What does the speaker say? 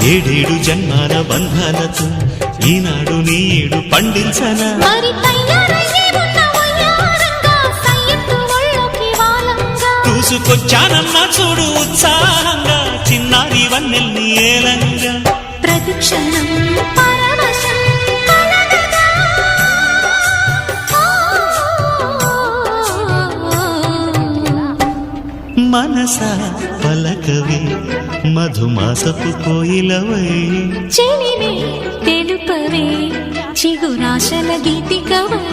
ఏడేడు జన్మాల బంధాలతో ఈనాడు నీడు పండించనా చూసుకొచ్చానన్నా చూడు ఉత్సాహంగా చిన్నారి వన్నెల్ని ఏలంగా ప్రతిక్షణం మనసా పలకవే మధుమాసపు కోయిలవై చెలివే తెలుపవే చిగురాశల గీతికవై